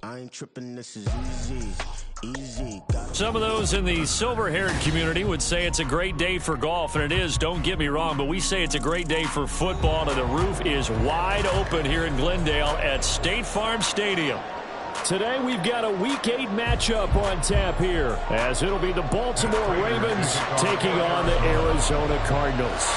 I ain't tripping, this is easy. Easy. Some of those in the silver-haired community would say it's a great day for golf, and it is, don't get me wrong, but we say it's a great day for football, and the roof is wide open here in Glendale at State Farm Stadium. Today we've got a Week 8 matchup on tap here, as it'll be the Baltimore Ravens taking on the Arizona Cardinals.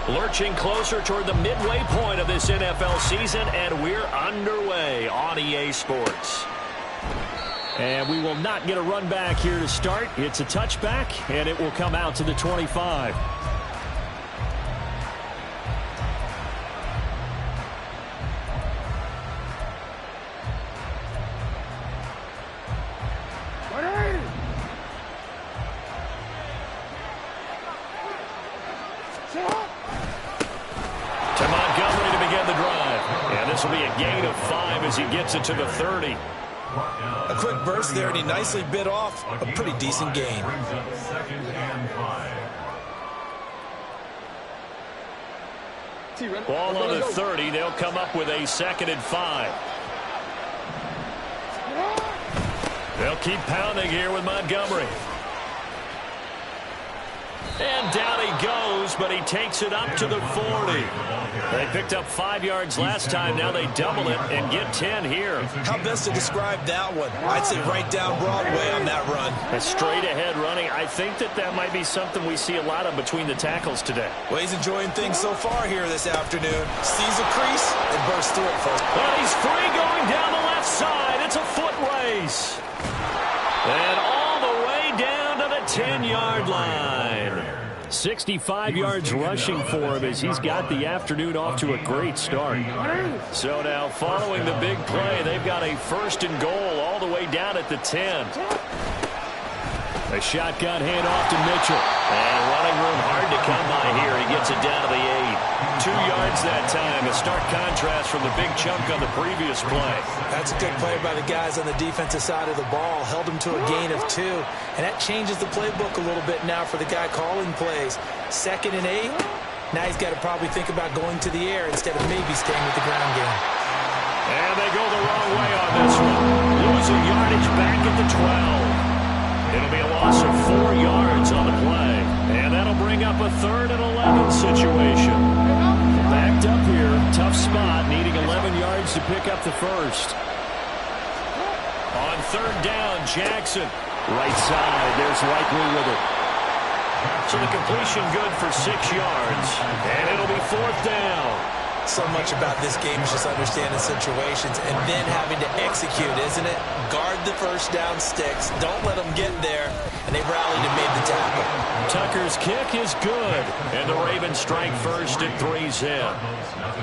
Lurching closer toward the midway point of this NFL season, and we're underway on EA Sports. And we will not get a run back here to start. It's a touchback, and it will come out to the 25. This will be a gain of 5 as he gets it to the 30. A quick burst there, and he nicely bit off a pretty decent gain. Ball on the 30. They'll come up with a 2nd and 5. They'll keep pounding here with Montgomery. And down he goes, but he takes it up to the 40. They picked up 5 yards last time. Now they double it and get 10 here. How best to describe that one? I'd say right down Broadway on that run. A straight-ahead running. I think that might be something we see a lot of between the tackles today. Well, he's enjoying things so far here this afternoon. Sees a crease and bursts through it first. But he's free going down the left side. It's a foot race. And all the way down to the 10-yard line. 65 yards rushing for him as he's got the afternoon off to a great start. So now following the big play, they've got a 1st and goal all the way down at the 10. A shotgun handoff to Mitchell. And running room hard to come by here. He gets it down to the 8. 2 yards that time. A stark contrast from the big chunk on the previous play. That's a good play by the guys on the defensive side of the ball. Held him to a gain of 2. And that changes the playbook a little bit now for the guy calling plays. 2nd and 8. Now he's got to probably think about going to the air instead of maybe staying with the ground game. And they go the wrong way on this one. Losing yardage back at the 12. It'll be a loss of 4 yards on the play. And that'll bring up a 3rd and 11 situation. Backed up here. Tough spot. Needing 11 yards to pick up the 1st. On 3rd down, Jackson. Right side. There's Likely with it. So the completion good for 6 yards. And it'll be 4th down. So much about this game is just understanding situations and then having to execute, isn't it? Guard the 1st down sticks. Don't let them get there. And they rallied and made the tackle. Tucker's kick is good. And the Ravens strike first at 3's in.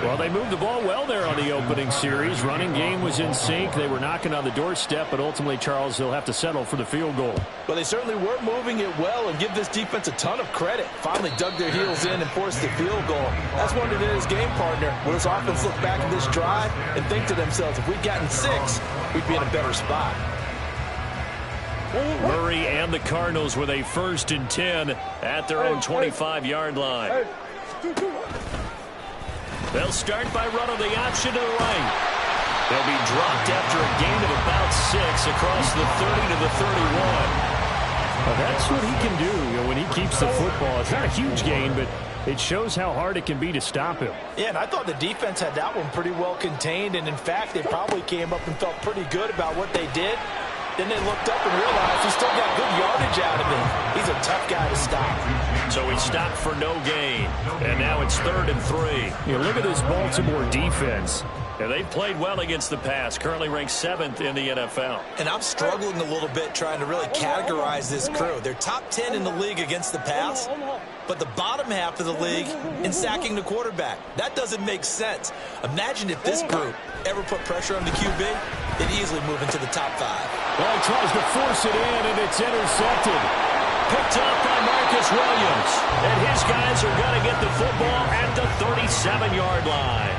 Well, they moved the ball well there on the opening series. Running game was in sync. They were knocking on the doorstep, but ultimately, Charles, they'll have to settle for the field goal. Well, they certainly were moving it well, and give this defense a ton of credit. Finally dug their heels in and forced the field goal. That's one of his game partner. Will this offense look back at this drive and think to themselves, if we'd gotten 6, we'd be in a better spot. Murray and the Cardinals with a 1st and 10 at their own 25-yard line. They'll start by running the option to the right. They'll be dropped after a gain of about 6 across the 30 to the 31. Well, that's what he can do when he keeps the football. It's not a huge gain, but it shows how hard it can be to stop him. Yeah, and I thought the defense had that one pretty well contained, and in fact, they probably came up and felt pretty good about what they did. Then they looked up and realized he still got good yardage out of him. He's a tough guy to stop. So he stopped for no gain. And now it's 3rd and 3. You look at this Baltimore defense. Yeah, they've played well against the pass. Currently ranked 7th in the NFL. And I'm struggling a little bit trying to really categorize this crew. They're top 10 in the league against the pass, but the bottom half of the league in sacking the quarterback. That doesn't make sense. Imagine if this group ever put pressure on the QB, they'd easily move into the top 5. Well, he tries to force it in, and it's intercepted. Picked up by Marcus Williams. And his guys are going to get the football at the 37-yard line.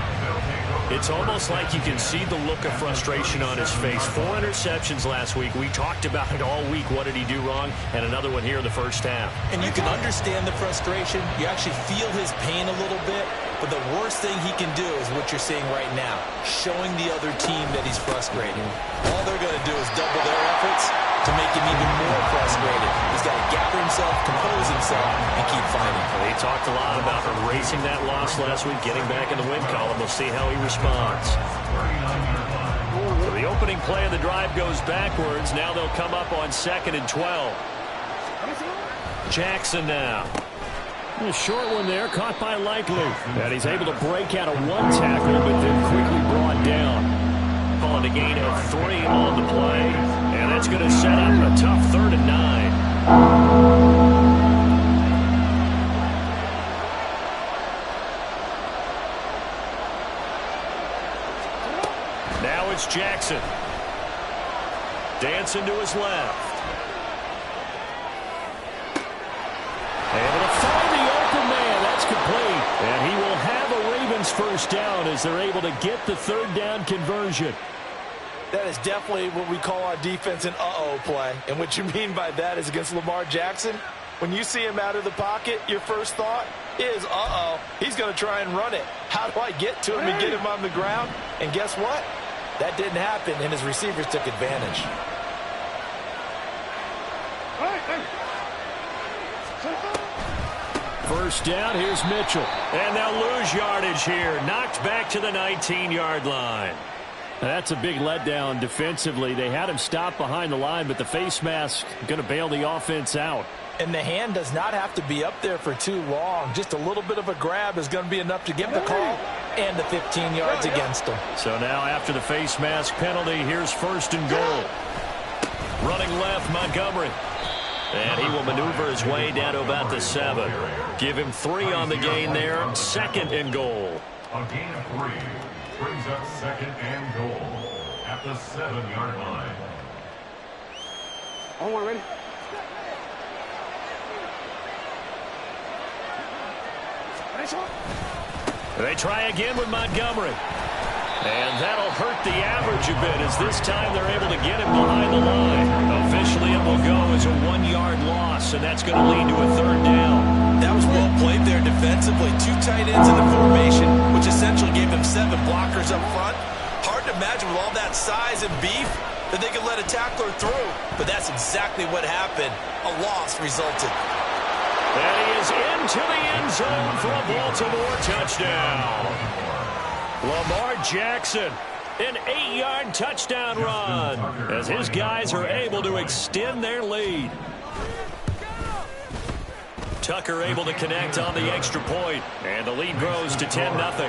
It's almost like you can see the look of frustration on his face. 4 interceptions last week. We talked about it all week. What did he do wrong? And another one here in the first half. And you can understand the frustration. You actually feel his pain a little bit. But the worst thing he can do is what you're seeing right now, showing the other team that he's frustrated. All they're going to do is double their efforts to make him even more frustrated. He's got to gather himself, compose himself, and keep fighting. He talked a lot about erasing that loss last week, getting back in the win column. We'll see how he responds. So the opening play of the drive goes backwards. Now they'll come up on 2nd and 12. Jackson now. A short one there, caught by Likely. And he's able to break out of one tackle, but then quickly brought down. Calling a gain of 3 on the play. And that's going to set up a tough 3rd and 9. Now it's Jackson. Dancing to his left. Able to find the open man. That's complete. And he will have a Ravens first down as they're able to get the 3rd down conversion. That is definitely what we call our defense an uh-oh play. And what you mean by that is against Lamar Jackson, when you see him out of the pocket, your first thought is, uh-oh, he's going to try and run it. How do I get to him and get him on the ground? And guess what? That didn't happen, and his receivers took advantage. First down, here's Mitchell. And they'll lose yardage here. Knocked back to the 19-yard line. That's a big letdown defensively. They had him stop behind the line, but the face mask going to bail the offense out. And the hand does not have to be up there for too long. Just a little bit of a grab is going to be enough to get the call and the 15 yards against him. So now after the face mask penalty, here's 1st and goal. Running left, Montgomery. And he will maneuver his way down to about the 7. Give him 3 on the gain there. 2nd and goal. A gain of 3 brings up 2nd and goal at the 7-yard line. All one ready? They try again with Montgomery. And that'll hurt the average a bit as this time they're able to get him behind the line. Officially, it will go as a 1-yard loss, and that's going to lead to a 3rd down. That was well played there defensively. 2 tight ends in the formation, which essentially gave them 7 blockers up front. Hard to imagine with all that size and beef that they could let a tackler through. But that's exactly what happened. A loss resulted. And he is into the end zone for a Baltimore touchdown. Lamar Jackson, an 8-yard touchdown run as his guys are able to extend their lead. Tucker able to connect on the extra point, and the lead grows to 10-0. Ravens 10,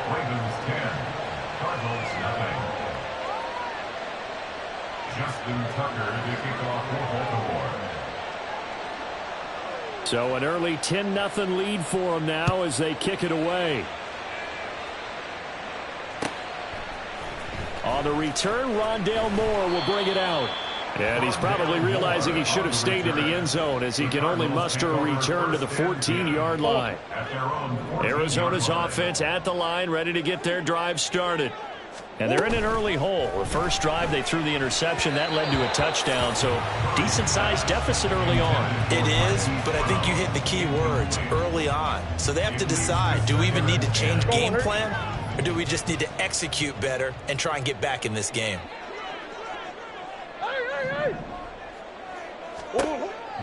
Cardinals nothing. Justin Tucker to kick off for Baltimore. So an early 10-0 lead for them now as they kick it away. On the return, Rondale Moore will bring it out. And he's probably realizing he should have stayed in the end zone as he can only muster a return to the 14-yard line. Arizona's offense at the line, ready to get their drive started. And they're in an early hole. The first drive, they threw the interception. That led to a touchdown, so decent-sized deficit early on. It is, but I think you hit the key words, early on. So they have to decide, do we even need to change game plan, or do we just need to execute better and try and get back in this game?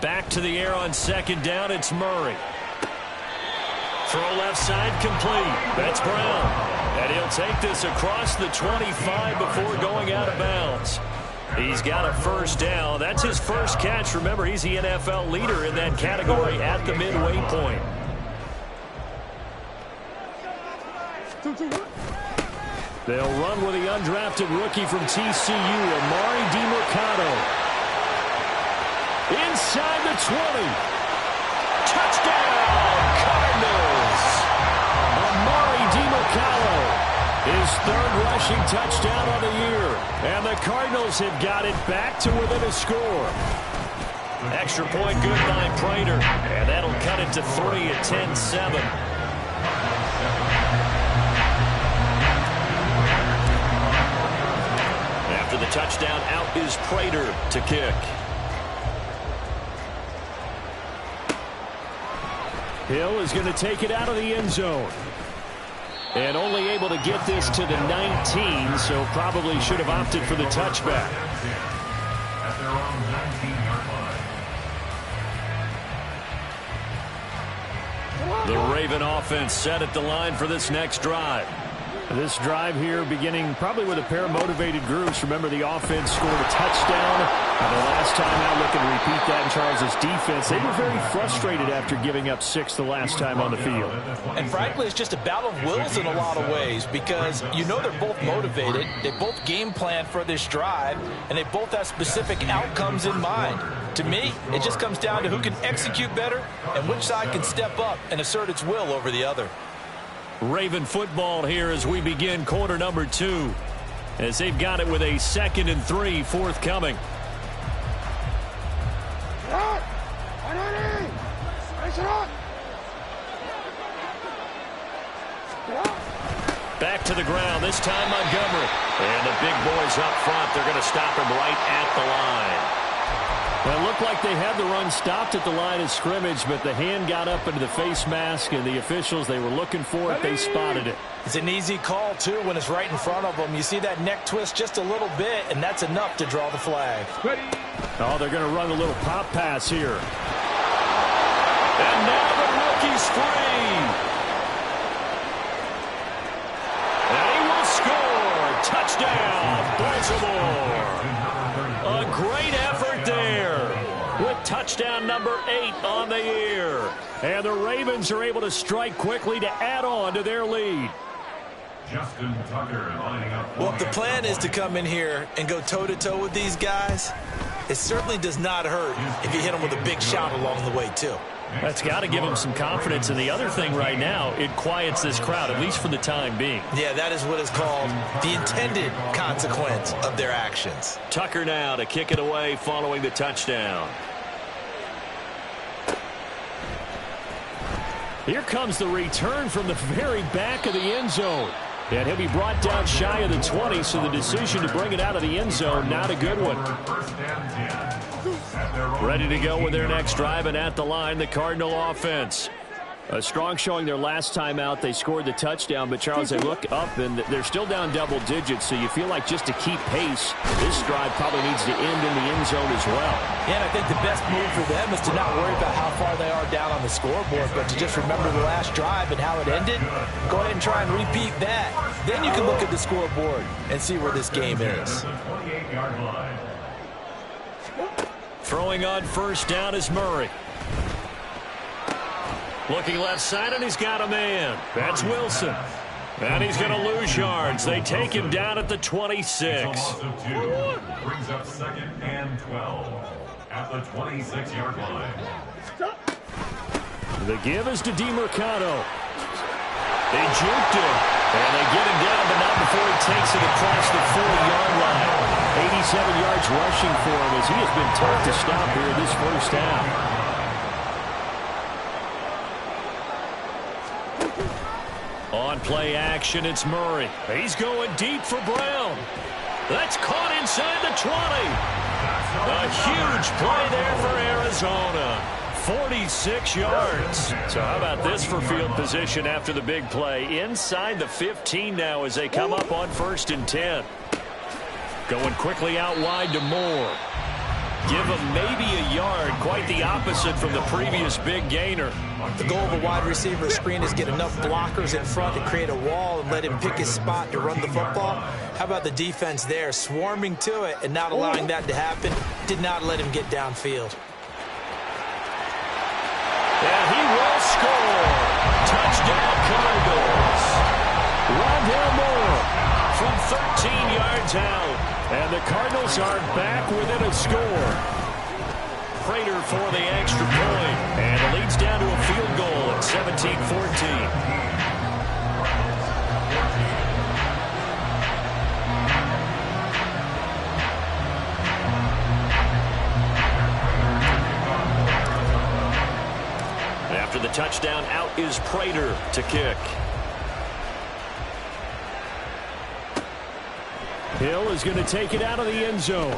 Back to the air on 2nd down, it's Murray. Throw left side complete. That's Brown. And he'll take this across the 25 before going out of bounds. He's got a first down. That's his first catch. Remember, he's the NFL leader in that category at the midway point. They'll run with the undrafted rookie from TCU, Amari DiMercato. Inside the 20. Touchdown, Cardinals. Amari DiMercato, his 3rd rushing touchdown of the year. And the Cardinals have got it back to within a score. Extra point good by Prater. And that'll cut it to 3 at 10-7. After the touchdown, out is Prater to kick. Hill is going to take it out of the end zone. And only able to get this to the 19, so probably should have opted for the touchback. At their own 19-yard line. The Raven offense set at the line for this next drive. This drive here beginning probably with a pair of motivated groups. Remember, the offense scored a touchdown. And the last time out, looking to repeat that in Charles' defense. They were very frustrated after giving up 6 the last time on the field. And frankly, it's just a battle of wills in a lot of ways because you know they're both motivated. They both game plan for this drive, and they both have specific outcomes in mind. To me, it just comes down to who can execute better and which side can step up and assert its will over the other. Raven football here as we begin quarter number 2, as they've got it with a 2nd and 3 forthcoming. Back to the ground, this time Montgomery. And the big boys up front, they're going to stop him right at the line. Well, it looked like they had the run stopped at the line of scrimmage, but the hand got up into the face mask, and the officials, they were looking for it. They spotted it. It's an easy call, too, when it's right in front of them. You see that neck twist just a little bit, and that's enough to draw the flag. Oh, they're going to run a little pop pass here. And now the rookie's free. And he will score. Touchdown, Baltimore. A great effort there with touchdown number 8 on the year. And the Ravens are able to strike quickly to add on to their lead. Justin Tucker lining up. Well, if the plan is to come in here and go toe-to-toe with these guys, it certainly does not hurt if you hit them with a big shot along the way, too. That's got to give him some confidence. And the other thing right now, it quiets this crowd, at least for the time being. Yeah, that is what is called the intended consequence of their actions. Tucker now to kick it away following the touchdown. Here comes the return from the very back of the end zone. And he'll be brought down shy of the 20, so the decision to bring it out of the end zone, not a good one. Ready to go with their next drive, and at the line, the Cardinal offense. A strong showing their last time out. They scored the touchdown, but Charles, they look up, and they're still down double digits, so you feel like just to keep pace, this drive probably needs to end in the end zone as well. Yeah, and I think the best move for them is to not worry about how far they are down on the scoreboard, but to just remember the last drive and how it ended. Go ahead and try and repeat that. Then you can look at the scoreboard and see where this game is. Throwing on first down is Murray. Looking left side, and he's got a man. That's Wilson. And he's going to lose yards. They take him down at the 26. Brings up 2nd and 12 at the 26-yard line. The give is to DeMercado. They juked him, and they get him down, but not before he takes it across the 40-yard line. 87 yards rushing for him as he has been tough to stop here this first half. On play action, it's Murray. He's going deep for Brown. That's caught inside the 20. A huge play there for Arizona. 46 yards. So how about this for field position after the big play? Inside the 15 now as they come up on 1st and 10. Going quickly out wide to Moore. Give him maybe a yard. Quite the opposite from the previous big gainer. The goal of a wide receiver screen is get enough blockers in front to create a wall and let him pick his spot to run the football. How about the defense there, swarming to it and not allowing that to happen? Did not let him get downfield. And he will score. Touchdown Cardinals. Rondale Moore from 13 yards out. And the Cardinals are back within a score. Prater for the extra point. And it leads down to a field goal at 17-14. After the touchdown, out is Prater to kick. Hill is going to take it out of the end zone.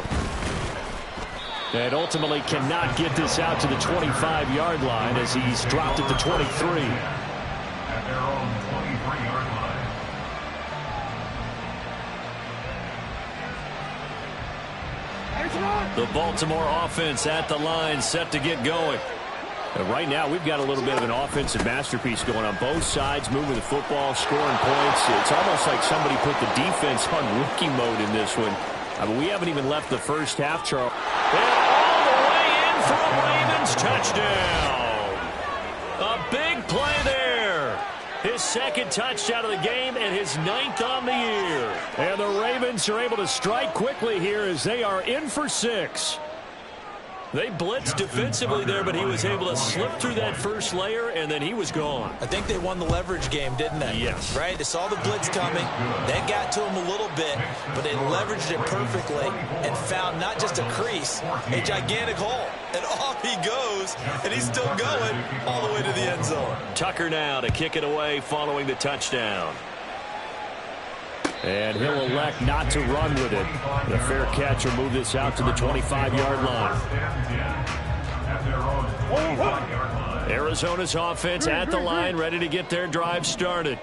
And ultimately cannot get this out to the 25-yard line as he's dropped at the 23. At their own 23-yard line. The Baltimore offense at the line, set to get going. And right now, we've got a little bit of an offensive masterpiece going on both sides, moving the football, scoring points. It's almost like somebody put the defense on rookie mode in this one. I mean, we haven't even left the first half, Charles. And all the way in for a Ravens touchdown. A big play there. His second touchdown of the game and his 9th on the year. And the Ravens are able to strike quickly here as they are in for 6. They blitzed defensively there, but he was able to slip through that first layer, and then he was gone. I think they won the leverage game, didn't they? Yes. Right? They saw the blitz coming. That got to him a little bit, but they leveraged it perfectly and found not just a crease, a gigantic hole. And off he goes, and he's still going all the way to the end zone. Tucker now to kick it away following the touchdown. And he'll elect not to run with it. The fair catch will move this out to the 25-yard line. Arizona's offense at the line, ready to get their drive started.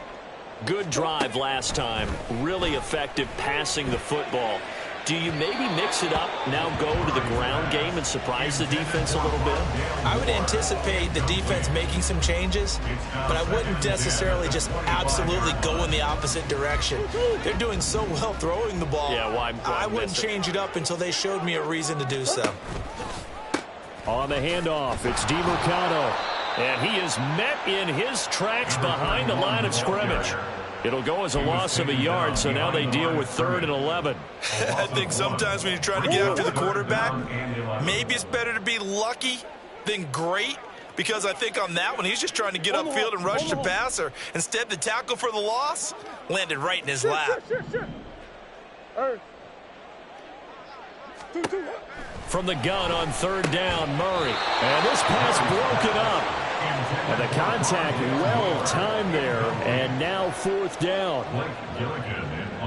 Good drive last time. Really effective passing the football. Do you maybe mix it up, now go to the ground game and surprise the defense a little bit? I would anticipate the defense making some changes, but I wouldn't necessarily just absolutely go in the opposite direction. They're doing so well throwing the ball. Yeah, why I wouldn't change it up until they showed me a reason to do so. On the handoff, it's DeMarcano. And he is met in his tracks behind the line of scrimmage. It'll go as a loss of a yard, so now they deal with 3rd and 11. I think sometimes when you're trying to get after the quarterback, maybe it's better to be lucky than great, because I think on that one, he's just trying to get upfield and rush the passer. Instead, the tackle for the loss landed right in his lap. From the gun on 3rd down, Murray. And this pass broken up. And the contact well-timed there, and now 4th down.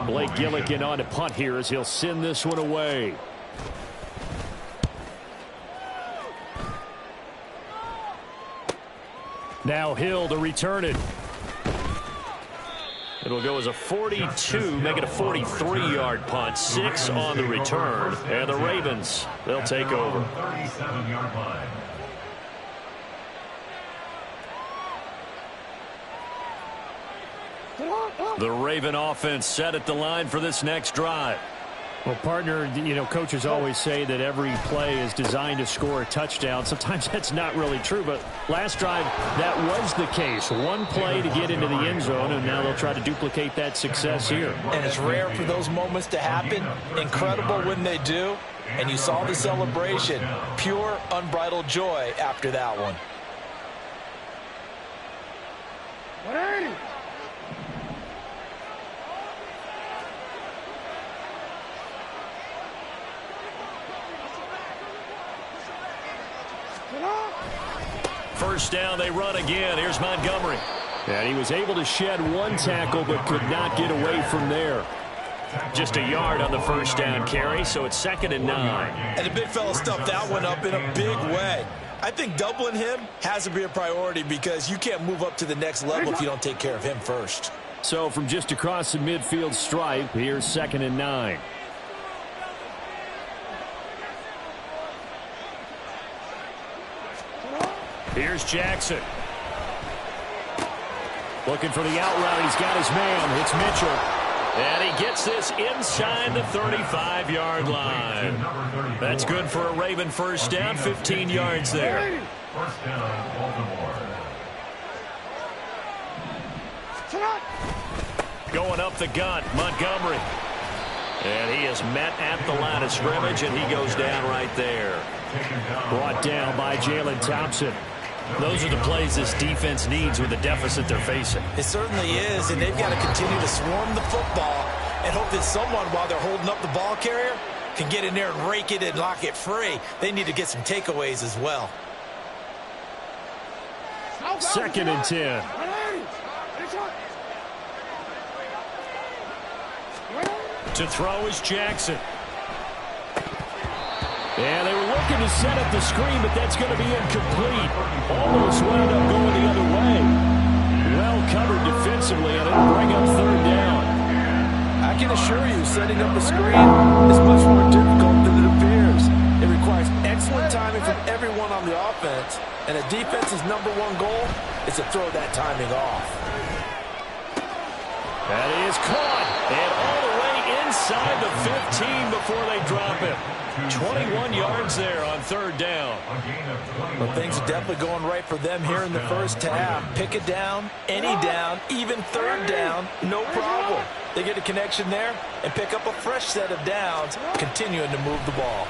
Blake Gillikin on to punt here as he'll send this one away. Now Hill to return it. It'll go as a 42, make it a 43-yard punt. 6 on the return. And the Ravens, they'll take over. 37-yard line. The Raven offense set at the line for this next drive. Well, partner, you know, coaches always say that every play is designed to score a touchdown. Sometimes that's not really true, but last drive, that was the case. One play to get into the end zone, and now they'll try to duplicate that success here. And it's rare for those moments to happen. Incredible when they do. And you saw the celebration. Pure, unbridled joy after that one. First down, they run again. Here's Montgomery. And he was able to shed one tackle but could not get away from there. Just a yard on the first down carry, so it's 2nd and 9. And the big fella stuffed that one up in a big way. I think doubling him has to be a priority because you can't move up to the next level if you don't take care of him first. So from just across the midfield stripe, here's 2nd and 9. Here's Jackson. Looking for the out route. He's got his man. It's Mitchell. And he gets this inside the 35-yard line. That's good for a Raven first down, 15 yards there. First down, Baltimore. Going up the gun, Montgomery. And he is met at the line of scrimmage, and he goes down right there. Brought down by Jalen Thompson. Those are the plays this defense needs with the deficit they're facing. It certainly is, and they've got to continue to swarm the football and hope that someone, while they're holding up the ball carrier, can get in there and rake it and lock it free. They need to get some takeaways as well. 2nd and 10. To throw is Jackson. Yeah, they were looking to set up the screen, but that's going to be incomplete. Almost wound up going the other way. Well covered defensively, and it'll bring up 3rd down. I can assure you, setting up a screen is much more difficult than it appears. everyone on the offense, and a defense's #1 goal is to throw that timing off. That is caught, and all the way inside the 15 before they drop it. 21 yards there on 3rd down. Well, things are definitely going right for them here in the first half. Pick it down, any down, even 3rd down, no problem. They get a connection there and pick up a fresh set of downs, continuing to move the ball.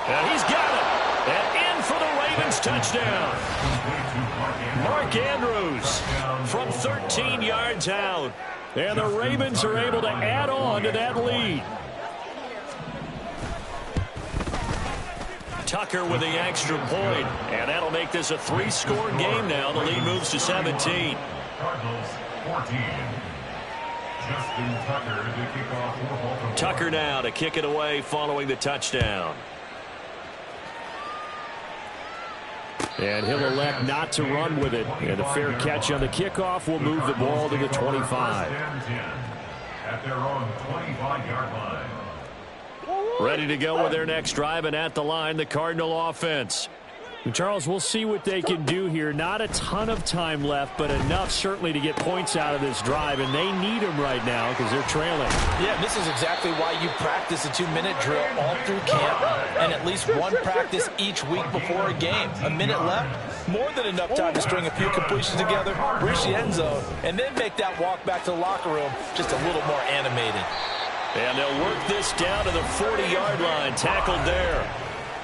And he's got it. And in for the Ravens touchdown. Mark Andrews from 13 yards out. And the Ravens are able to add on to that lead. Tucker with the extra point, and that'll make this a 3-score game now. The lead moves to 17. Cardinals 14. Justin Tucker to kick off for Baltimore. Tucker now to kick it away following the touchdown. And he'll elect not to run with it. And a fair catch on the kickoff will move the ball to the 25. At their own 25-yard line. Ready to go with their next drive, and at the line, the Cardinal offense. And Charles, we'll see what they can do here. Not a ton of time left, but enough certainly to get points out of this drive, and they need them right now because they're trailing. Yeah, this is exactly why you practice a 2-minute drill all through camp and at least one practice each week before a game. A minute left, more than enough time to string a few completions together, reach the end zone, and then make that walk back to the locker room just a little more animated. And they'll work this down to the 40-yard line. Tackled there.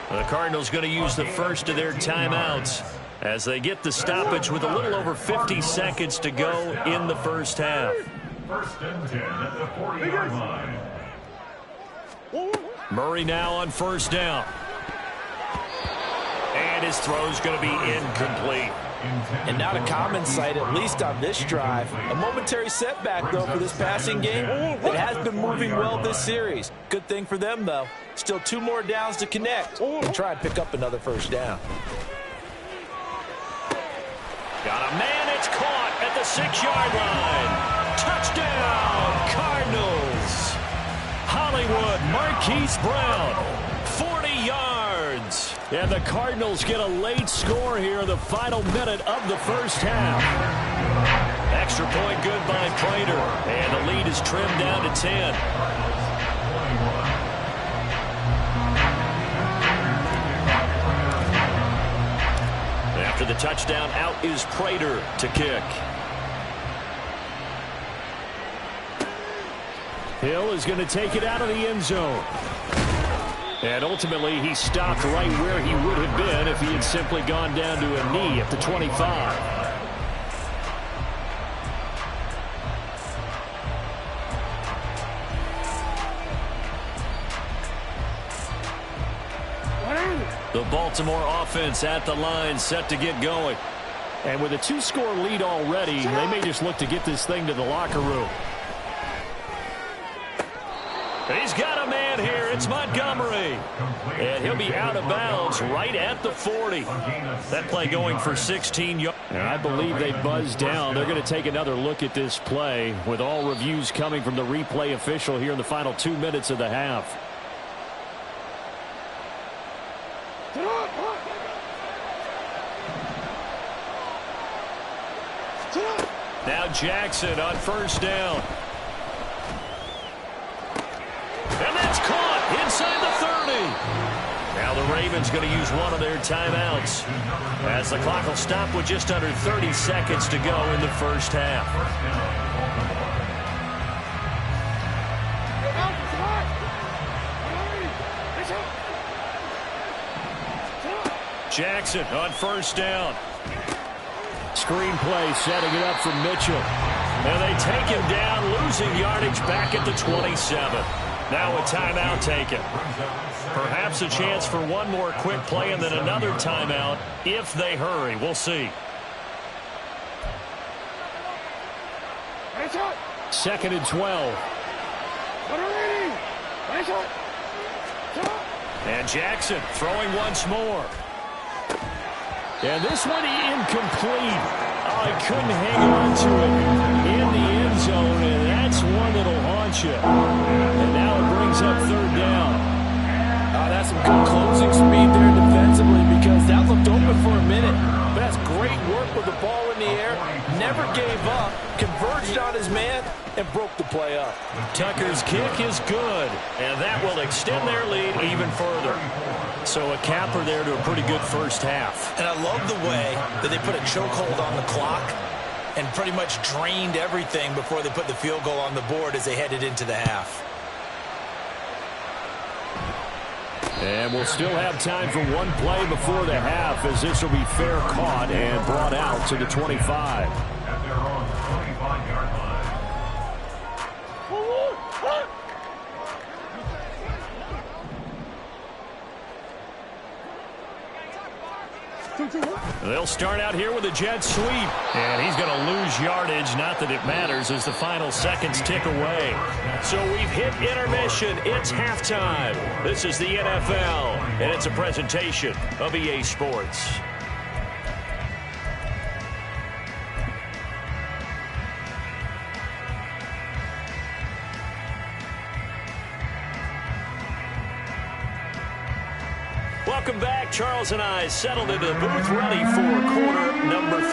The Cardinals going to use the first of their timeouts as they get the stoppage with a little over 50 seconds to go in the first half. 1st and 10 at the 40-yard line. Murray now on 1st down. And his throw's going to be incomplete. And not a common sight, at least on this drive. A momentary setback, though, for this passing game. It has been moving well this series. Good thing for them, though. Still 2 more downs to connect and try and pick up another 1st down. Got a man, it's caught at the 6-yard line. Touchdown, Cardinals. Hollywood Marquise Brown, 40 yards. And the Cardinals get a late score here in the final minute of the first half. Extra point good by Prater. And the lead is trimmed down to 10. After the touchdown, out is Prater to kick. Hill is going to take it out of the end zone. And ultimately, he stopped right where he would have been if he had simply gone down to a knee at the 25. The Baltimore offense at the line, set to get going. And with a 2-score lead already, they may just look to get this thing to the locker room. He's got a man here. It's Montgomery. And he'll be out of bounds right at the 40. That play going for 16 yards. I believe they buzzed down. They're going to take another look at this play with all reviews coming from the replay official here in the final 2 minutes of the half. Now Jackson on 1st down. And that's caught inside the 30. Now the Ravens going to use one of their timeouts as the clock will stop with just under 30 seconds to go in the first half. Jackson on 1st down. Screen play setting it up for Mitchell. And they take him down, losing yardage back at the 27. Now a timeout taken. Perhaps a chance for one more quick play and then another timeout if they hurry. We'll see. 2nd and 12. And Jackson throwing once more. And this one incomplete. Oh, he couldn't hang on to it in the end zone, and that's one that'll haunt you. And now it brings up 3rd down. Oh, has some good closing speed there defensively because that looked open for a minute. But that's great work with the ball in the air. Never gave up, converged on his man, and broke the play up. Tucker's kick is good, and that will extend their lead even further. So a capper there to a pretty good first half. And I love the way that they put a chokehold on the clock and pretty much drained everything before they put the field goal on the board as they headed into the half. And we'll still have time for one play before the half, as this will be fair caught and brought out to the 25. At their own 25-yard line. They'll start out here with a jet sweep. And he's going to lose yardage. Not that it matters as the final seconds tick away. So we've hit intermission. It's halftime. This is the NFL, and it's a presentation of EA Sports. Welcome back. Charles and I settled into the booth, ready for quarter number 3.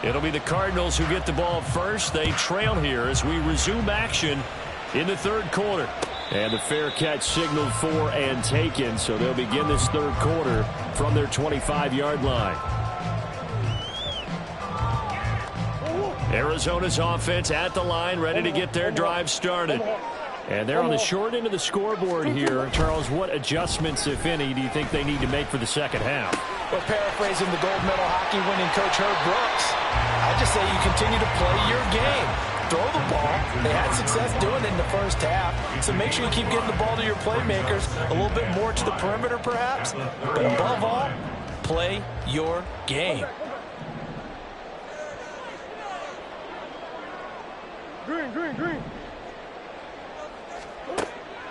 It'll be the Cardinals who get the ball first. They trail here as we resume action in the third quarter. And the fair catch signaled for and taken, so they'll begin this third quarter from their 25-yard line. Arizona's offense at the line, ready to get their drive started. And they're on the short end of the scoreboard here. Charles, what adjustments, if any, do you think they need to make for the second half? Well, paraphrasing the gold medal hockey winning coach Herb Brooks, I just say you continue to play your game. Throw the ball. They had success doing it in the first half, so make sure you keep getting the ball to your playmakers, a little bit more to the perimeter perhaps, but above all, play your game. Green.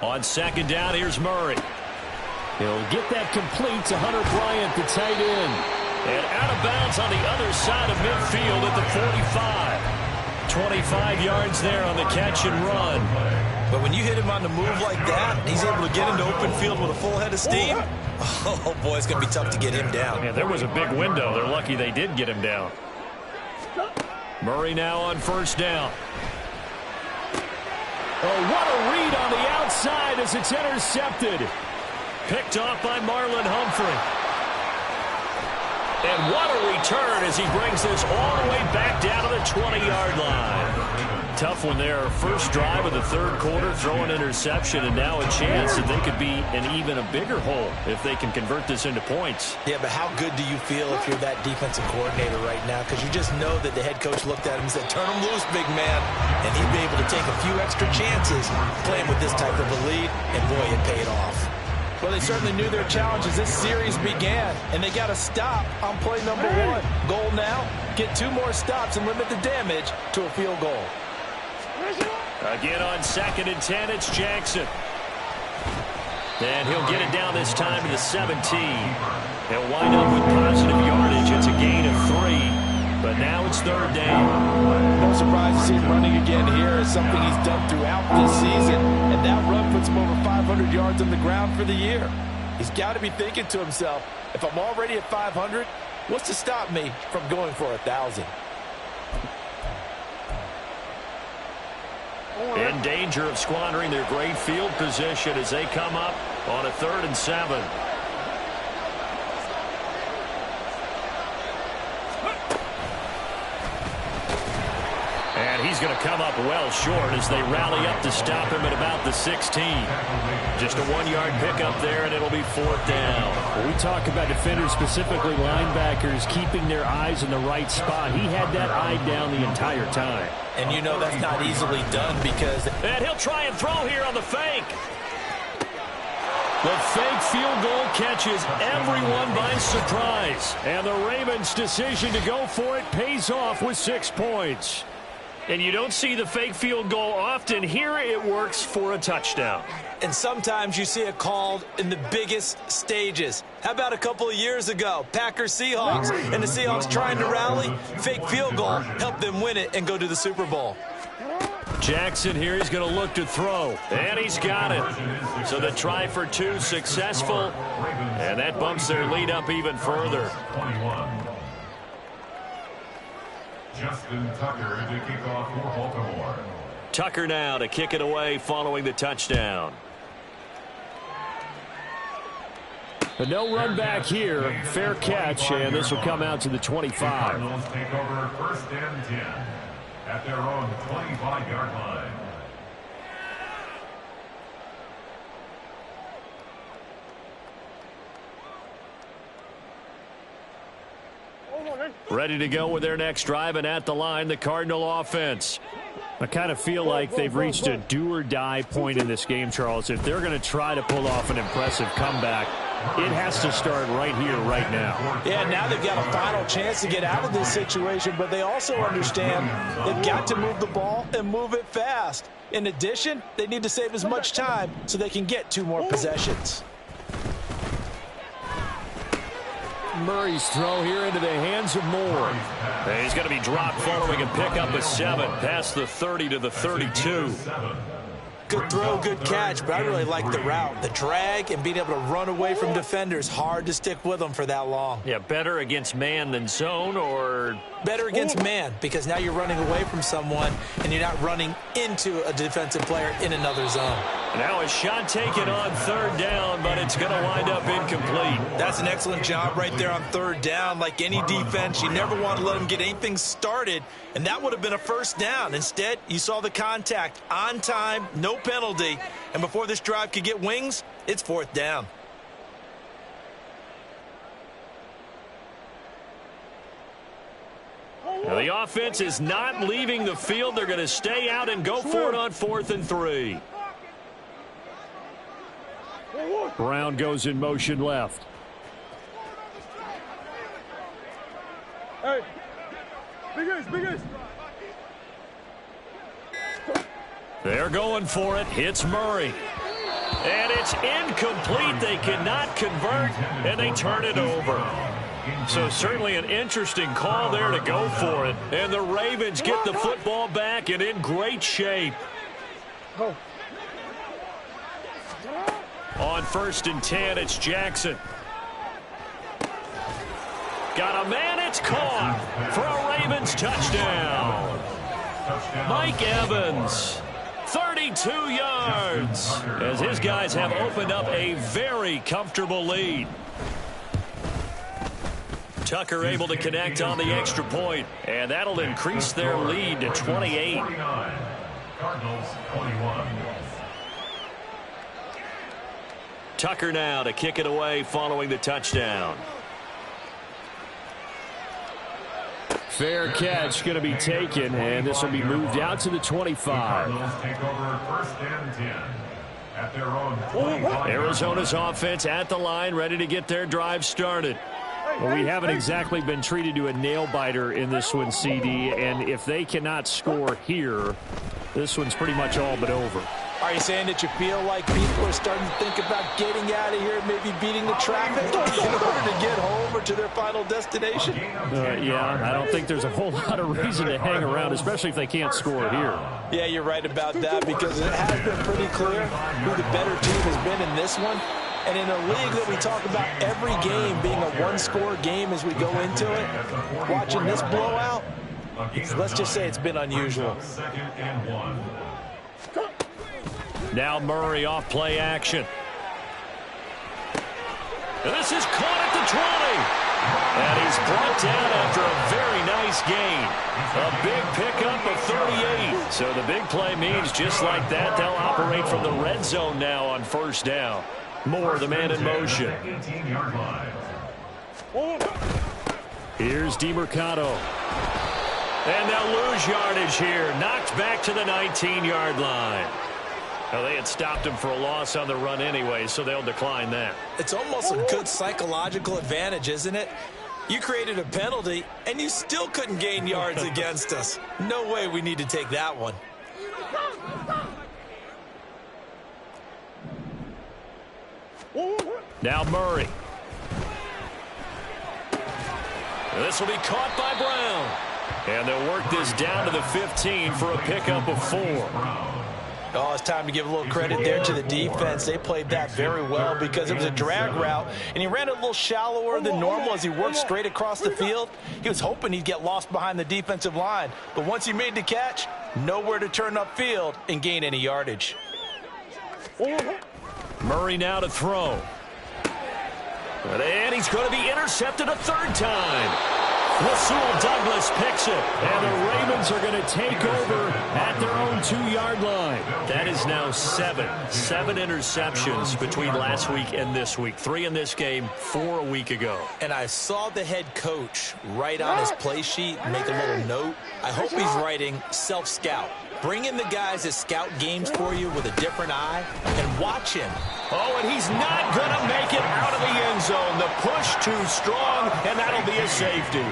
On second down, here's Murray. He'll get that complete to Hunter Bryant, the tight end. And out of bounds on the other side of midfield at the 45. 25 yards there on the catch and run. But when you hit him on the move like that, he's able to get into open field with a full head of steam. Oh, boy, it's going to be tough to get him down. Yeah, there was a big window. They're lucky they did get him down. Murray now on first down. Oh, what a read on the outside as it's intercepted. Picked off by Marlon Humphrey. And what a return as he brings this all the way back down to the 20-yard line. Tough one there. First drive of the third quarter, throw an interception, and now a chance that they could be in even a bigger hole if they can convert this into points. Yeah, but how good do you feel if you're that defensive coordinator right now? Because you just know that the head coach looked at him and said, turn him loose, big man. And he'd be able to take a few extra chances playing with this type of a lead, and boy, it paid off. Well, they certainly knew their challenge as this series began, and they got to stop on play number 1. Goal now, get 2 more stops and limit the damage to a field goal. Again on second and 10, it's Jackson. And he'll get it down this time to the 17. He'll wind up with positive yardage. It's a gain of 3, but now it's third down. No surprise to see him running again here. Is something he's done throughout this season, and that run puts him over 500 yards on the ground for the year. He's got to be thinking to himself, if I'm already at 500, what's to stop me from going for 1,000? In danger of squandering their great field position as they come up on a 3rd and 7. And he's going to come up well short as they rally up to stop him at about the 16. Just a 1-yard pickup there, and it'll be 4th down. When we talk about defenders, specifically linebackers, keeping their eyes in the right spot, he had that eye down the entire time. And you know that's not easily done because... And he'll try and throw here on the fake. The fake field goal catches everyone by surprise. And the Ravens' decision to go for it pays off with 6 points. And you don't see the fake field goal often. Here it works for a touchdown. and sometimes you see it called in the biggest stages. How about a couple of years ago, Packers-Seahawks, and the Seahawks trying to rally, fake field goal, help them win it and go to the Super Bowl. Jackson here, he's going to look to throw, and he's got it. So the try for two successful, and that bumps their lead up even further. 21. Justin Tucker to kick off for Baltimore. Tucker now to kick it away following the touchdown. But no run back here. Fair catch, and this will come out to the 25. Cardinals take over 1st and 10 at their own 25-yard line. Ready to go with their next drive, and at the line, the Cardinal offense. I kind of feel like they've reached a do-or-die point in this game, Charles. If they're going to try to pull off an impressive comeback, it has to start right here, right now. Yeah, now they've got a final chance to get out of this situation, but they also understand they've got to move the ball and move it fast. In addition, they need to save as much time so they can get 2 more possessions. Murray's throw here into the hands of Moore. And he's going to be dropped following a pickup of 7 past the 30 to the 32. Good throw, good catch, but I really like the route. The drag and being able to run away from defenders, hard to stick with them for that long. Yeah, better against man than zone, or better against man, because now you're running away from someone and you're not running into a defensive player in another zone. Now a shot taken on 3rd down, but it's going to wind up incomplete. That's an excellent job right there on 3rd down. Like any defense, you never want to let them get anything started, and that would have been a 1st down. Instead, you saw the contact on time, no penalty, and before this drive could get wings, it's 4th down. Now the offense is not leaving the field. They're going to stay out and go for it on 4th and 3. Brown goes in motion left. Hey, big ace. They're going for it. Hits Murray. And it's incomplete. They cannot convert, and they turn it over. So certainly an interesting call there to go for it. And the Ravens get the football back and in great shape. On 1st and 10, it's Jackson. Got a man, it's caught for a Ravens touchdown. Mike Evans, 32 yards, as his guys have opened up a very comfortable lead. Tucker able to connect on the extra point, and that'll increase their lead to 28. Cardinals 21. Tucker now to kick it away following the touchdown. Fair catch going to be taken, and this will be moved out to the 25. Cardinals take over 1st and 10 at their own 25. Arizona's offense at the line, ready to get their drive started. Well, we haven't exactly been treated to a nail-biter in this one, CD, and if they cannot score here, this one's pretty much all but over. Are you saying that you feel like people are starting to think about getting out of here, maybe beating the traffic in order to get home or to their final destination? Yeah, I don't think there's a whole lot of reason to hang around, especially if they can't score here. Yeah, you're right about that, because it has been pretty clear who the better team has been in this one. And in a league that we talk about every game being a one-score game as we go into it, watching this blowout, let's just say it's been unusual. 2nd and 1. Now Murray off play action. And this is caught at the 20. And he's brought down after a very nice gain. A big pickup of 38. So the big play means just like that, they'll operate from the red zone now on 1st down. Moore, the man in motion. 18-yard line. Here's DeMercado. And they'll lose yardage here. Knocked back to the 19-yard line. Now, they had stopped him for a loss on the run anyway, so they'll decline that. It's almost a good psychological advantage, isn't it? You created a penalty, and you still couldn't gain yards against us. No way we need to take that one. Now Murray. This will be caught by Brown. And they'll work this down to the 15 for a pickup of 4. Oh, it's time to give a little credit there to the defense. They played that very well because it was a drag route, and he ran it a little shallower than normal as he worked straight across the field. He was hoping he'd get lost behind the defensive line, but once he made the catch, nowhere to turn upfield and gain any yardage. Murray now to throw. And he's going to be intercepted a third time. Rasul Douglas picks it. And the Ravens are going to take over at their own 2-yard line. That is now 7 interceptions between last week and this week. 3 in this game, 4 a week ago. And I saw the head coach write on his play sheet, make a little note. I hope he's writing self-scout. Bring in the guys that scout games for you with a different eye and watch him. Oh, and he's not going to make it out of the end zone. The push too strong, and that'll be a safety.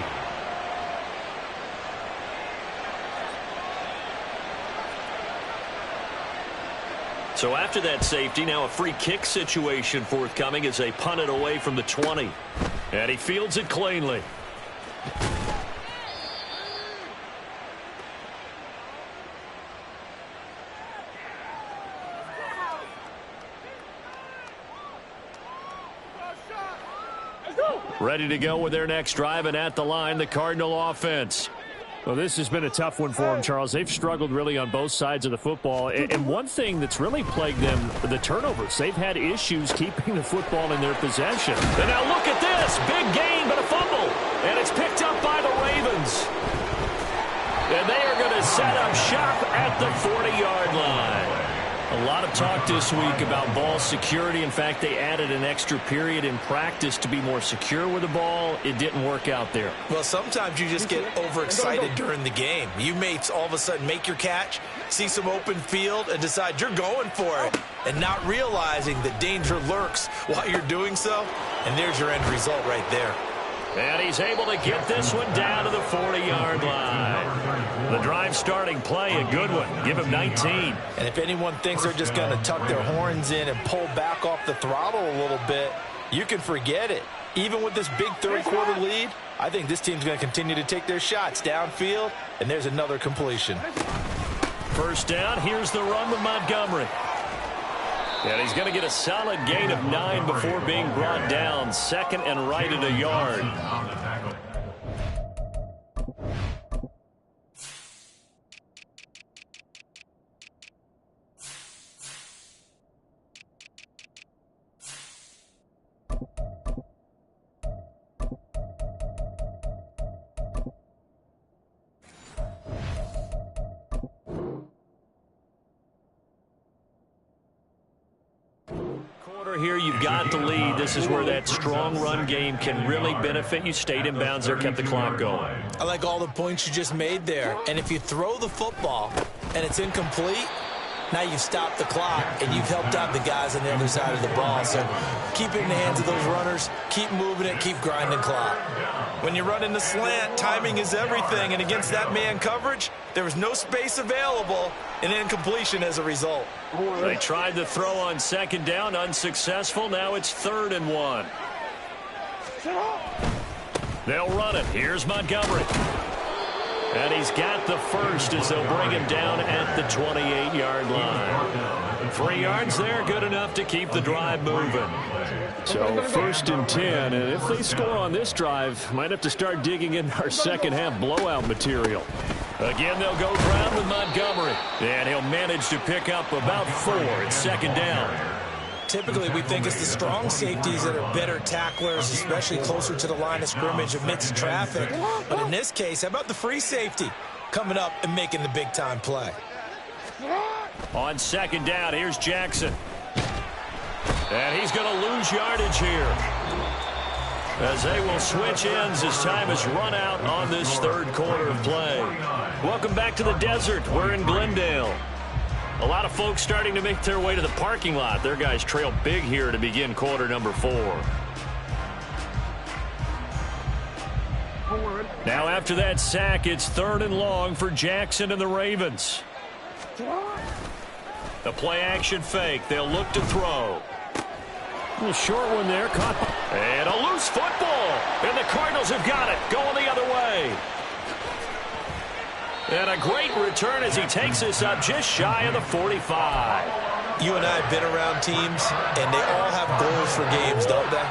So after that safety, now a free kick situation forthcoming as they punt it away from the 20. And he fields it cleanly. Ready to go with their next drive, and at the line, the Cardinal offense. Well, this has been a tough one for them, Charles. They've struggled really on both sides of the football. And one thing that's really plagued them, the turnovers. They've had issues keeping the football in their possession. And now look at this. Big gain, but a fumble. And it's picked up by the Ravens. And they are going to set up shop at the 40-yard line. A lot of talk this week about ball security. In fact, they added an extra period in practice to be more secure with the ball. It didn't work out there. Well, sometimes you just get overexcited during the game. You may all of a sudden make your catch, see some open field, and decide you're going for it, and not realizing the danger lurks while you're doing so. And there's your end result right there. And he's able to get this one down to the 40-yard line. The drive starting play, a good one. Give him 19. And if anyone thinks they're just going to tuck their horns in and pull back off the throttle a little bit, you can forget it. Even with this big third-quarter lead, I think this team's going to continue to take their shots downfield, and there's another completion. First down, here's the run with Montgomery. And he's going to get a solid gain of 9 before being brought down. Second and right at a yard. Here you've got the lead. This is where that strong run game can really benefit you. Stayed in bounds there, kept the clock going. I like all the points you just made there. And if you throw the football and it's incomplete, now you've stopped the clock and you've helped out the guys on the other side of the ball. So keep it in the hands of those runners, keep moving it, keep grinding clock. When you run in the slant, timing is everything, and against that man coverage, there was no space available, and incompletion as a result. They tried the throw on second down, unsuccessful. Now it's 3rd and 1. They'll run it. Here's Montgomery. And he's got the first as they'll bring him down at the 28-yard line. 3 yards there, good enough to keep the drive moving. So 1st and 10, and if they score on this drive, might have to start digging in our second half blowout material. Again, they'll go ground with Montgomery. And he'll manage to pick up about 4 at second down. Typically, we think it's the strong safeties that are better tacklers, especially closer to the line of scrimmage amidst traffic. But in this case, how about the free safety coming up and making the big-time play? On second down, here's Jackson. And he's going to lose yardage here, as they will switch ends as time has run out on this 3rd quarter of play. Welcome back to the desert. We're in Glendale. A lot of folks starting to make their way to the parking lot. Their guys trail big here to begin quarter number 4. Now after that sack, it's 3rd and long for Jackson and the Ravens. The play action fake. They'll look to throw. A short one there. Caught. And a loose football. And the Cardinals have got it. Going the other way. And a great return as he takes us up just shy of the 45. You and I have been around teams, and they all have goals for games, don't they?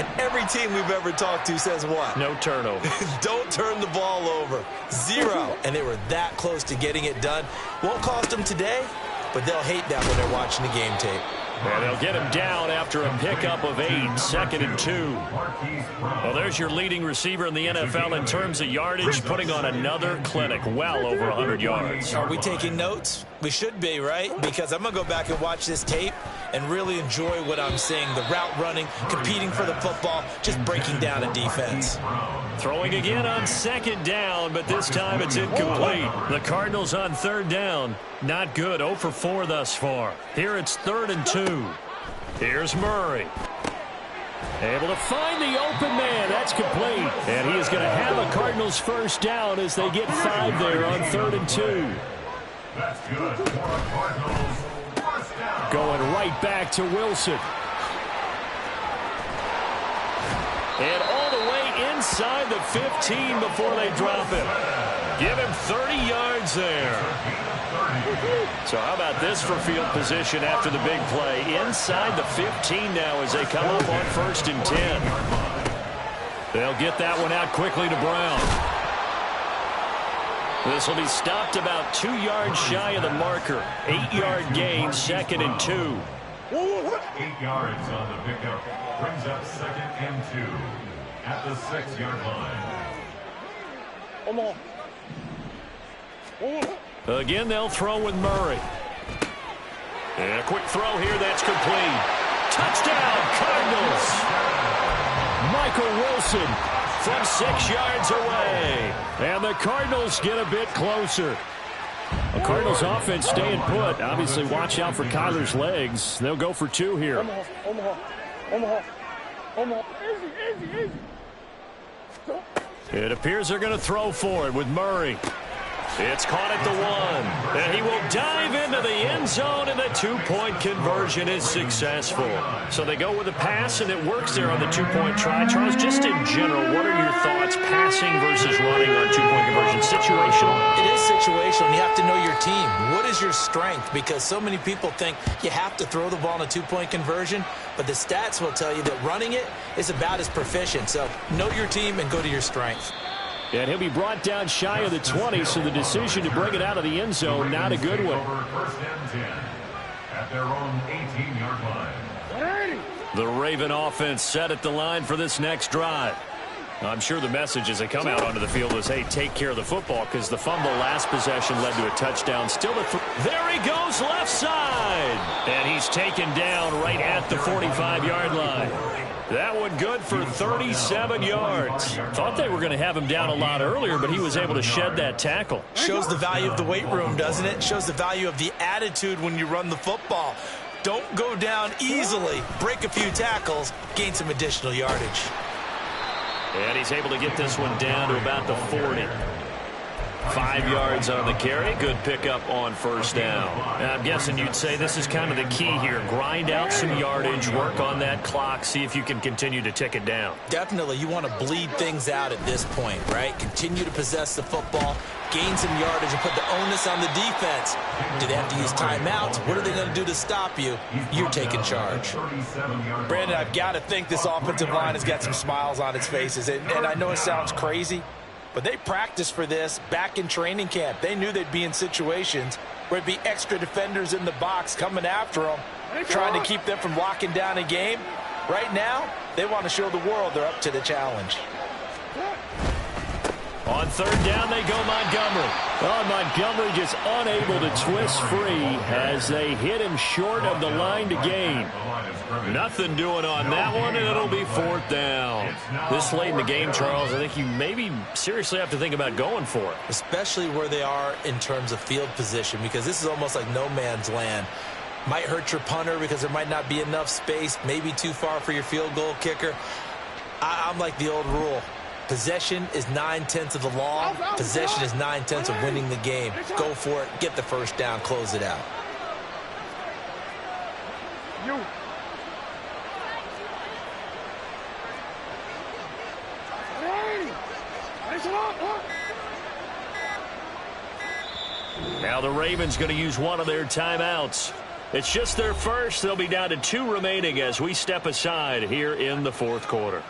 And every team we've ever talked to says what? No turnover. Don't turn the ball over. 0. And they were that close to getting it done. Won't cost them today, but they'll hate that when they're watching the game tape. And they'll get him down after a pickup of 8, 2nd and 2. Well, there's your leading receiver in the NFL in terms of yardage, putting on another clinic, well over 100 yards. Are we taking notes? We should be, right? Because I'm going to go back and watch this tape and really enjoy what I'm seeing. The route running, competing for the football, just breaking down a defense. Throwing again on 2nd down, but this time it's incomplete. The Cardinals on 3rd down. Not good. 0 for 4 thus far. Here it's 3rd and 2. Here's Murray. Able to find the open man. That's complete. And he is going to have a Cardinals first down as they get 5 there on 3rd and 2. That's good for Cardinals. First down. Going right back to Wilson. And all the way inside the 15 before they drop him. Give him 30 yards there. So how about this for field position after the big play? Inside the 15 now as they come up on 1st and 10. They'll get that one out quickly to Brown. This will be stopped about 2 yards shy of the marker. 8-yard gain, 2nd and 2. 8 yards on the pickup. Brings up 2nd and 2 at the 6-yard line. Again, they'll throw with Murray. And a quick throw here, that's complete. Touchdown, Cardinals! Michael Wilson from 6 yards away. And the Cardinals get a bit closer. The Cardinals offense staying put. Obviously, watch out for Kyler's legs. They'll go for 2 here. Easy. It appears they're going to throw for it with Murray. It's caught at the 1. And he will dive into the end zone, and the 2-point conversion is successful. So they go with a pass, and it works there on the 2-point try. Charles, just in general, what are your thoughts passing versus running on 2-point conversion? Situational? It is situational. You have to know your team. What is your strength? Because so many people think you have to throw the ball in a 2-point conversion, but the stats will tell you that running it is about as proficient. So know your team and go to your strength. And he'll be brought down shy of the 20, so the decision to bring it out of the end zone, not a good one. 1st and 10 at their own 18-yard line. The Raven offense set at the line for this next drive. I'm sure the message as they come out onto the field was, hey, take care of the football, because the fumble last possession led to a touchdown. Still there he goes left side. And he's taken down right at the 45-yard line. That one good for 37 yards. Thought they were going to have him down a lot earlier, but he was able to shed that tackle. Shows the value of the weight room, doesn't it? Shows the value of the attitude when you run the football. Don't go down easily. Break a few tackles. Gain some additional yardage. And he's able to get this one down to about the 40. 5 yards on the carry. Good pickup on 1st down. Now, I'm guessing you'd say this is kind of the key here. Grind out some yardage, work on that clock, see if you can continue to tick it down. Definitely. You want to bleed things out at this point, right? Continue to possess the football, gain some yardage, and put the onus on the defense. Do they have to use timeouts? What are they going to do to stop you? You're taking charge. Brandon, I've got to think this offensive line has got some smiles on its faces. And I know it sounds crazy, but they practiced for this back in training camp. They knew they'd be in situations where it'd be extra defenders in the box coming after them, trying to keep them from locking down a game. Right now, they want to show the world they're up to the challenge. On 3rd down, they go Montgomery. Oh, Montgomery just unable to twist free as they hit him short of the line to gain. Nothing doing on that one, and it'll be 4th down. This late in the game, Charles, I think you maybe seriously have to think about going for it. Especially where they are in terms of field position, because this is almost like no man's land. Might hurt your punter because there might not be enough space, maybe too far for your field goal kicker. I'm like the old rule. Possession is 9/10 of the law. Possession is 9/10 of winning the game. Go for it. Get the 1st down. Close it out. Now the Ravens going to use one of their timeouts. It's just their first. They'll be down to 2 remaining as we step aside here in the fourth quarter.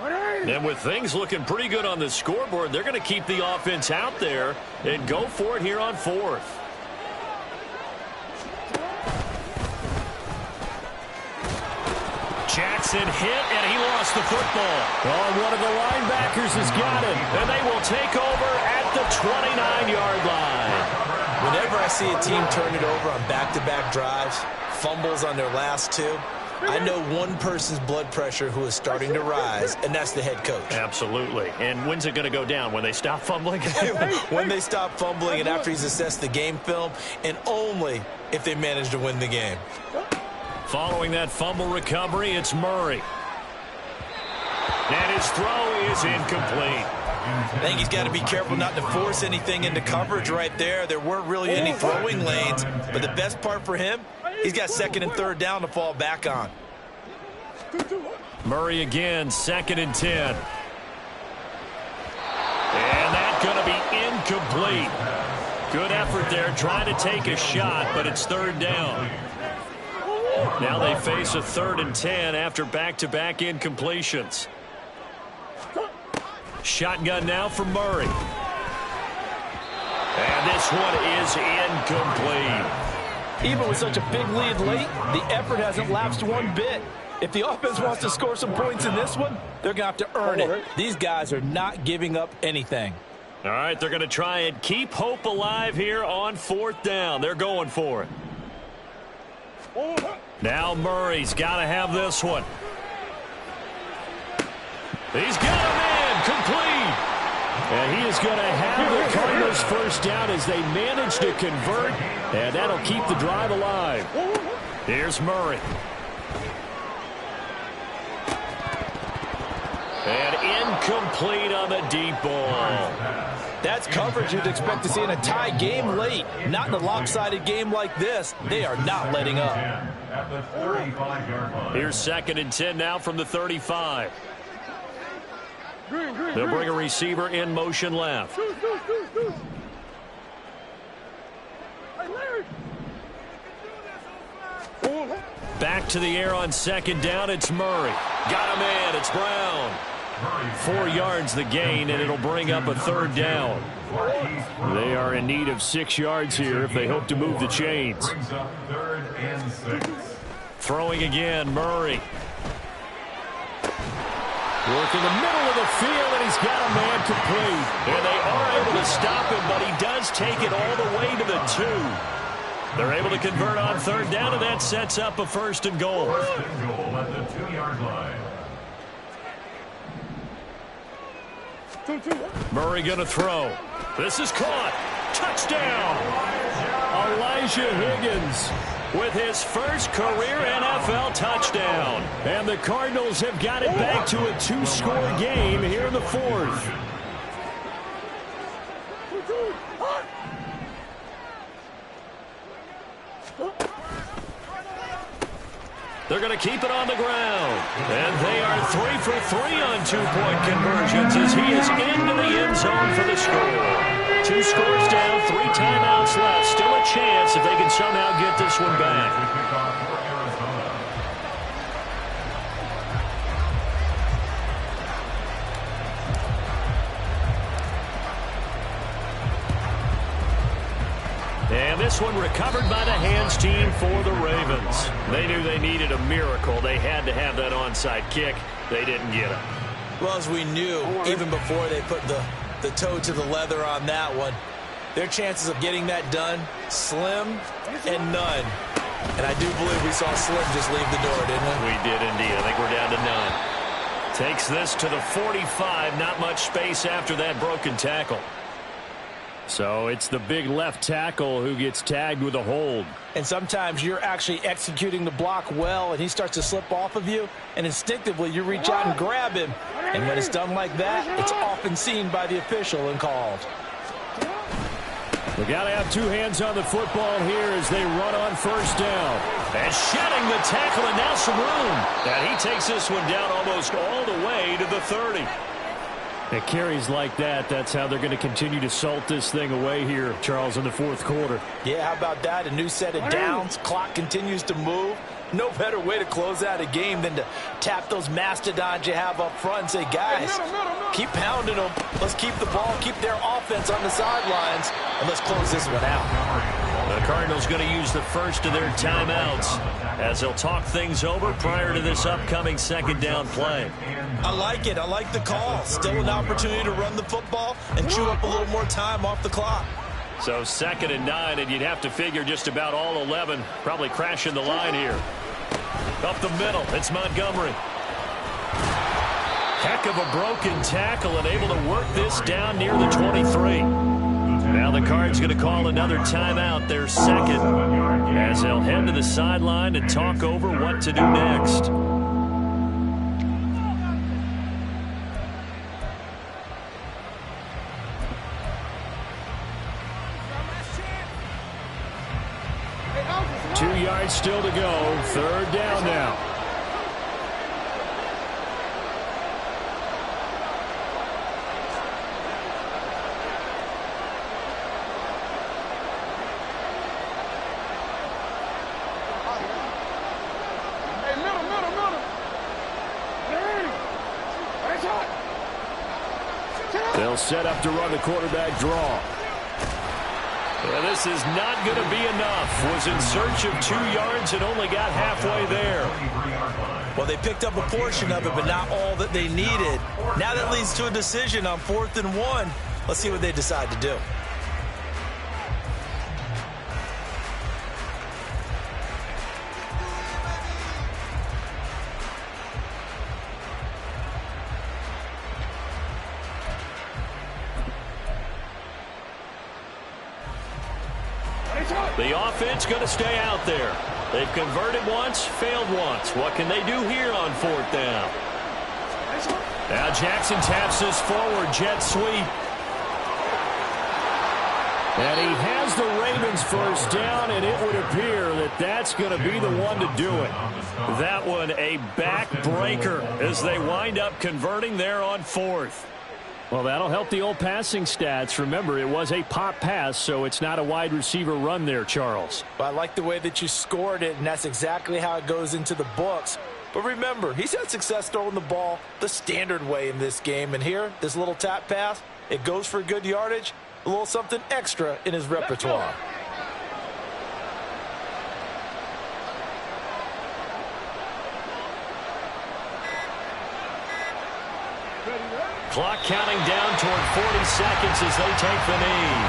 And with things looking pretty good on the scoreboard, they're going to keep the offense out there and go for it here on fourth. Jackson hit, and he lost the football. Oh, one of the linebackers has got it. And they will take over at the 29-yard line. Whenever I see a team turn it over on back-to-back drives, fumbles on their last 2, I know one person's blood pressure who is starting to rise, and that's the head coach. Absolutely. And when's it going to go down? When they stop fumbling? When they stop fumbling and after he's assessed the game film, and only if they manage to win the game. Following that fumble recovery, it's Murray. And his throw is incomplete. I think he's got to be careful not to force anything into coverage right there. There weren't really any throwing lanes, but the best part for him, he's got 2nd and 3rd down to fall back on. Murray again, 2nd and 10. And that's going to be incomplete. Good effort there, trying to take a shot, but it's 3rd down. Now they face a 3rd and 10 after back-to-back incompletions. Shotgun now for Murray. And this one is incomplete. Even with such a big lead late, the effort hasn't lapsed one bit. If the offense wants to score some points in this one, they're going to have to earn it. These guys are not giving up anything. All right, they're going to try and keep hope alive here on 4th down. They're going for it. Now Murray's got to have this one. He's got him in, complete. And he is going to have the Cardinals first down as they manage to convert, and that'll keep the drive alive. Here's Murray. And incomplete on the deep ball. That's coverage you'd expect to see in a tie game late. Not in a lopsided game like this. They are not letting up. Here's 2nd and 10 now from the 35. They'll bring a receiver in motion left. Back to the air on 2nd down. It's Murray. Got him in. It's Brown. 4 yards the gain, and it'll bring up a 3rd down. They are in need of 6 yards here if they hope to move the chains. Throwing again, Murray. Work in the middle of the field, and he's got a man complete. And they are able to stop him, but he does take it all the way to the 2. They're able to convert on 3rd down, and that sets up a 1st and goal. 1st and goal at the 2-yard line. Murray going to throw. This is caught. Touchdown. Elijah Higgins with his first career NFL touchdown. And the Cardinals have got it back to a 2-score game here in the 4th. They're going to keep it on the ground. And they are 3 for 3 on 2-point conversions as he is into the end zone for the score. 2 scores down, 3 timeouts left. Still a chance if they can somehow get this one back. And this one recovered by the hands team for the Ravens. They knew they needed a miracle. They had to have that onside kick. They didn't get it. Well, as we knew, even before they put the toe to the leather on that one, their chances of getting that done, slim and none. And I do believe we saw Slim just leave the door, didn't we? We did indeed. I think we're down to none. Takes this to the 45. Not much space after that broken tackle. So it's the big left tackle who gets tagged with a hold. And sometimes you're actually executing the block well, and he starts to slip off of you, and instinctively you reach out and grab him. And when it's done like that, it's often seen by the official and called. We got to have two hands on the football here as they run on first down. And shedding the tackle, and now some room. And he takes this one down almost all the way to the 30. It carries like that. That's how they're going to continue to salt this thing away here, Charles, in the fourth quarter. Yeah, how about that? A new set of downs. Clock continues to move. No better way to close out a game than to tap those mastodons you have up front and say, guys, keep pounding them. Let's keep the ball, keep their offense on the sidelines, and let's close this one out. The Cardinals going to use the first of their timeouts as they'll talk things over prior to this upcoming second down play. I like it. I like the call. Still an opportunity to run the football and chew up a little more time off the clock. So 2nd and 9, and you'd have to figure just about all 11 probably crashing the line here. Up the middle, it's Montgomery. Heck of a broken tackle and able to work this down near the 23. Now the Cards going to call another timeout, their second, as they'll head to the sideline and talk over what to do next. Still to go. Third down now. They'll set up to run the quarterback draw. Well, this is not going to be enough. Was in search of 2 yards and only got halfway there. Well, they picked up a portion of it, but not all that they needed. Now that leads to a decision on 4th and 1. Let's see what they decide to do. The offense going to stay out there. They've converted once, failed once. What can they do here on 4th down? Now Jackson taps this forward, jet sweep. And he has the Ravens first down, and it would appear that that's going to be the one to do it. That one a backbreaker as they wind up converting there on 4th. Well, that'll help the old passing stats. Remember, it was a pop pass, so it's not a wide receiver run there, Charles. Well, I like the way that you scored it, and that's exactly how it goes into the books. But remember, he's had success throwing the ball the standard way in this game. And here, this little tap pass, it goes for good yardage, a little something extra in his repertoire. Clock counting down toward 40 seconds as they take the knee.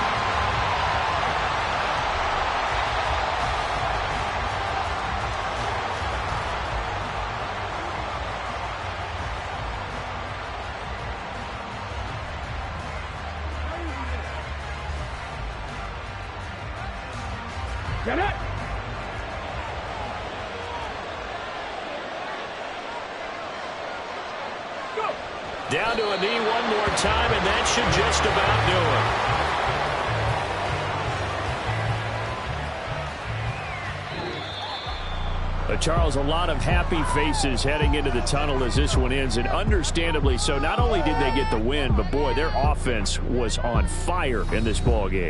Get it! Down to a knee one more time, and that should just about do it. Charles, a lot of happy faces heading into the tunnel as this one ends, and understandably so. Not only did they get the win, but boy, their offense was on fire in this ball game.